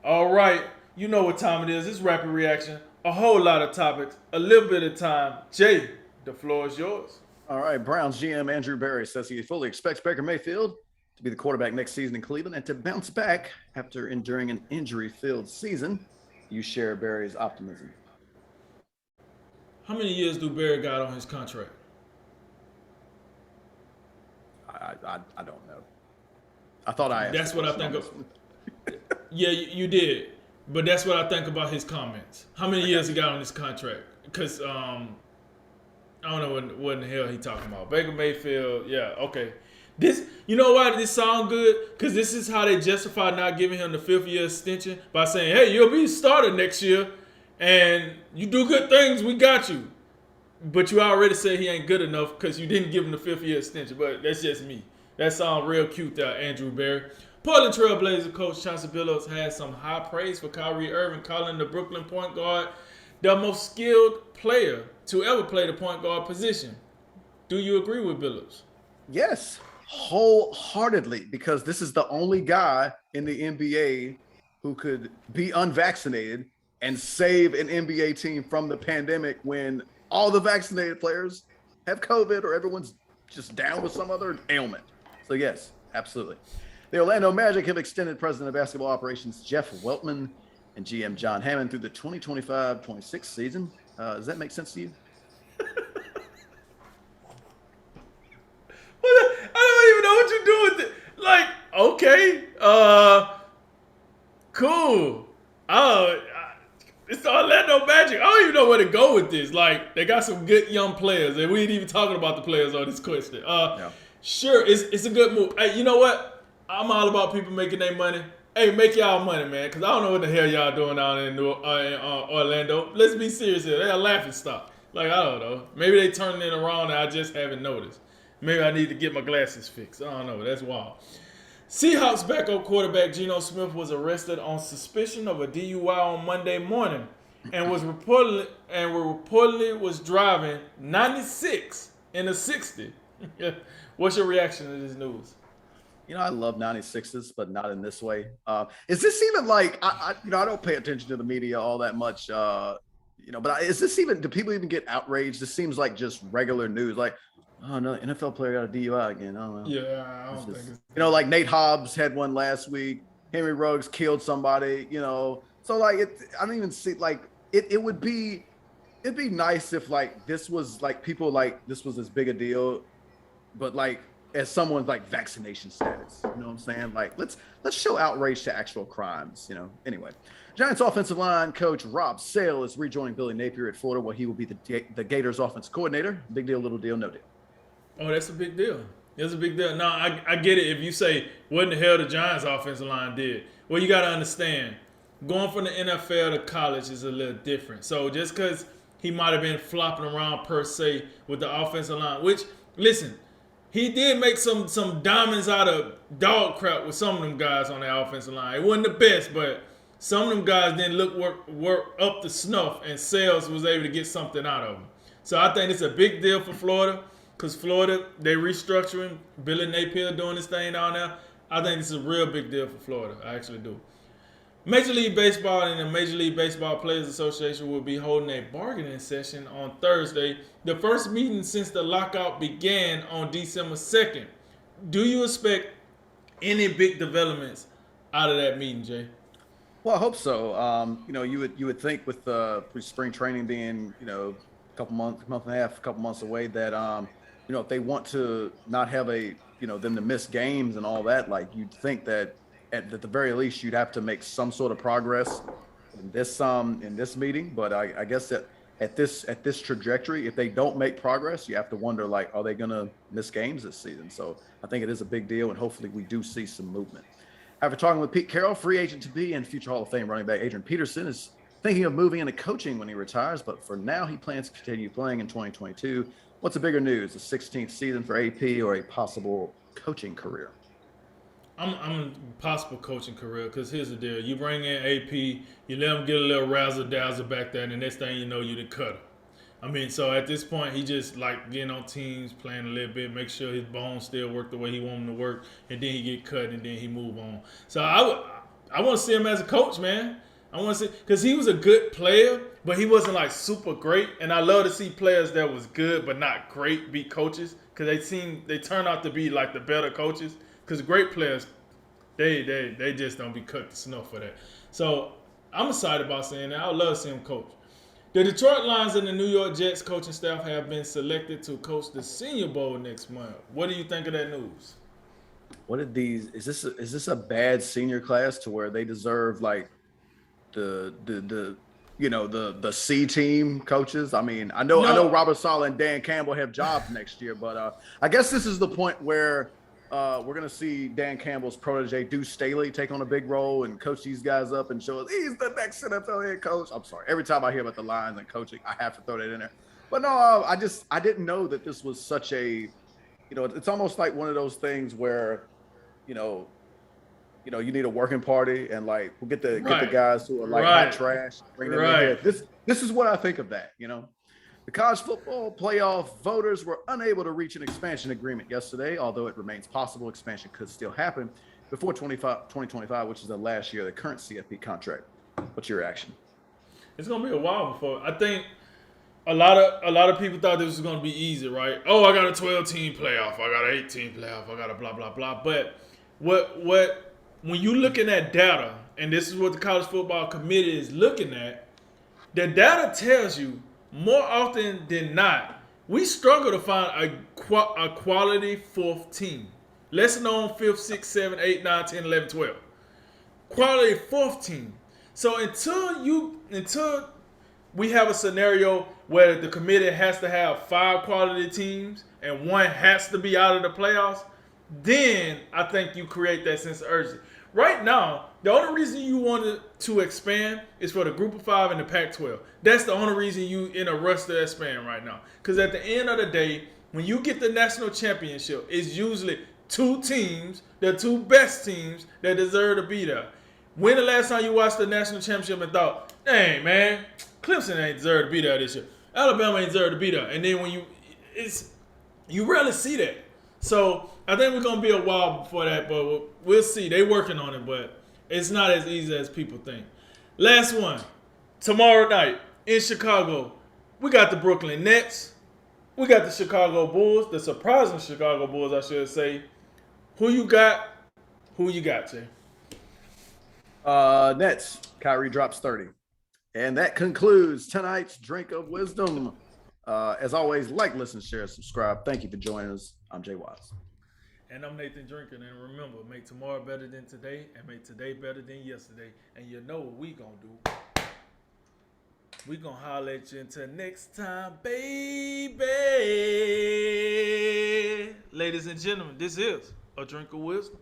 All right, you know what time it is. It's rapid reaction. A whole lot of topics, a little bit of time. Jay, the floor is yours. All right, Browns GM Andrew Berry says he fully expects Baker Mayfield to be the quarterback next season in Cleveland and to bounce back after enduring an injury-filled season. You share Berry's optimism. How many years do Barry got on his contract? I don't know. I thought I asked the That's what I question on think of. this one. Yeah, you did. But that's what I think about his comments. How many I years got he you. got on his contract? Because I don't know what in the hell he talking about. Baker Mayfield, yeah, okay. This, you know why this sound good? Because this is how they justify not giving him the fifth year extension by saying, "Hey, you'll be starter next year, and you do good things. We got you." But you already said he ain't good enough because you didn't give him the fifth year extension. But that's just me. That sounds real cute there, Andrew Barry. Portland Trailblazer coach Chauncey Billups had some high praise for Kyrie Irving, calling the Brooklyn point guard the most skilled player to ever play the point guard position. Do you agree with Billups? Yes, wholeheartedly, because this is the only guy in the NBA who could be unvaccinated and save an NBA team from the pandemic when all the vaccinated players have COVID or everyone's just down with some other ailment. So, yes, absolutely. The Orlando Magic have extended President of Basketball Operations Jeff Weltman and GM John Hammond through the 2025-26 season. Does that make sense to you? I don't even know what you're doing. Like, okay, cool. It's the Orlando Magic. I don't even know where to go with this. Like, they got some good young players, and we ain't even talking about the players on this question. Yeah. Sure, it's a good move. Hey, you know what? I'm all about people making their money. Hey, make y'all money, man, because I don't know what the hell y'all doing down in Orlando. Let's be serious here. They're a laughing stock. Like, I don't know. Maybe they turning it around and I just haven't noticed. Maybe I need to get my glasses fixed. I don't know. That's wild. Seahawks backup quarterback Geno Smith was arrested on suspicion of a DUI on Monday morning and reportedly was driving 96 in a 60. What's your reaction to this news? I love 96s, but not in this way. Is this even like I don't pay attention to the media all that much. But is this even? Do people even get outraged? This seems like just regular news. Like, oh no, NFL player got a DUI again. I don't know. Yeah, I It's don't think just it's. like Nate Hobbs had one last week. Henry Ruggs killed somebody. So like I don't even see like it would be it'd be nice if like this was like people like this was as big a deal, but like as someone's like vaccination status. You know what I'm saying? Like let's show outrage to actual crimes. Anyway, Giants offensive line coach Rob Sale is rejoining Billy Napier at Florida, where he will be the Gators offense coordinator. Big deal, little deal, no deal. Oh, that's a big deal. That's a big deal. No, I get it. If you say, what in the hell the Giants offensive line did? Well, you got to understand, going from the NFL to college is a little different. So just because he might have been flopping around per se with the offensive line, which, listen, he did make some diamonds out of dog crap with some of them guys on the offensive line. It wasn't the best, but some of them guys didn't look work up to snuff, and Sales was able to get something out of them. So I think it's a big deal for Florida because Florida, they restructuring. Billy Napier doing this thing down there. I think this is a real big deal for Florida. I actually do. Major League Baseball and the Major League Baseball Players Association will be holding a bargaining session on Thursday, the first meeting since the lockout began on December 2nd. Do you expect any big developments out of that meeting, Jay? Well, I hope so. You would think with spring training being a couple months, month and a half, a couple months away, that if they want to not have them to miss games and all that, like you'd think that at the very least you'd have to make some sort of progress in this meeting. But I guess that at this trajectory, if they don't make progress, you have to wonder like, are they going to miss games this season? So I think it is a big deal, and hopefully we do see some movement. After talking with Pete Carroll, free agent to be and future Hall of Fame running back Adrian Peterson is thinking of moving into coaching when he retires, but for now he plans to continue playing in 2022. What's the bigger news, the 16th season for AP or a possible coaching career? I'm a possible coaching career because here's the deal: you bring in AP, you let him get a little razzle dazzle back there, and the next thing you know, you the cutter. I mean, so at this point, he just like getting on teams, playing a little bit, make sure his bones still work the way he want them to work, and then he get cut, and then he move on. So I want to see him as a coach, man. I want to see because he was a good player, but he wasn't like super great. And I love to see players that was good but not great be coaches because they turn out to be like the better coaches. Because great players, they just don't be cut to snuff for that. So I'm excited about seeing that. I would love to see him coach. The Detroit Lions and the New York Jets coaching staff have been selected to coach the Senior Bowl next month. What do you think of that news? What did these? Is this a bad senior class to where they deserve like the C team coaches? I mean, I know Robert Saleh and Dan Campbell have jobs next year, but I guess this is the point where we're gonna see Dan Campbell's protege Deuce Staley take on a big role and coach these guys up and show us he's the next NFL head coach. I'm sorry, every time I hear about the Lions and coaching, I have to throw that in there. But no, I didn't know that this was such a, it's almost like one of those things where, you need a working party and like we'll get the guys who are like hot trash, bring them in here. This is what I think of that. The college football playoff voters were unable to reach an expansion agreement yesterday, although it remains possible expansion could still happen before 2025, which is the last year of the current CFP contract. What's your reaction? It's gonna be a while before. I think a lot of people thought this was gonna be easy, right? Oh, I got a 12-team playoff, I got an 18 playoff, I got a blah blah blah. But when you looking at data, and this is what the college football committee is looking at, the data tells you more often than not, we struggle to find a quality fourth team. Less known 5th, 6th, 7th, 8th, 9th, 10th, 11th, 12th. Quality fourth team. So until we have a scenario where the committee has to have 5 quality teams and one has to be out of the playoffs, then I think you create that sense of urgency. Right now, the only reason you wanted to expand is for the Group of 5 and the Pac-12. That's the only reason you in a rush to expand right now. Because at the end of the day, when you get the national championship, it's usually 2 teams, the 2 best teams that deserve to be there. When the last time you watched the national championship and thought, dang, man, Clemson ain't deserve to be there this year. Alabama ain't deserve to be there. And then when you rarely see that. So I think we're going to be a while before that, but we'll see. They're working on it, but it's not as easy as people think. Last one. Tomorrow night in Chicago, we got the Brooklyn Nets. We got the Chicago Bulls, the surprising Chicago Bulls, I should say. Who you got, Jay? Nets. Kyrie drops 30. And that concludes tonight's Drink of Wisdom. As always, like, listen, share, subscribe. Thank you for joining us. I'm Jay Watts. And I'm Nathan Drinker. And remember, make tomorrow better than today and make today better than yesterday. And you know what we going to do. We going to holler at you until next time, baby. Ladies and gentlemen, this is A Drink of Wisdom.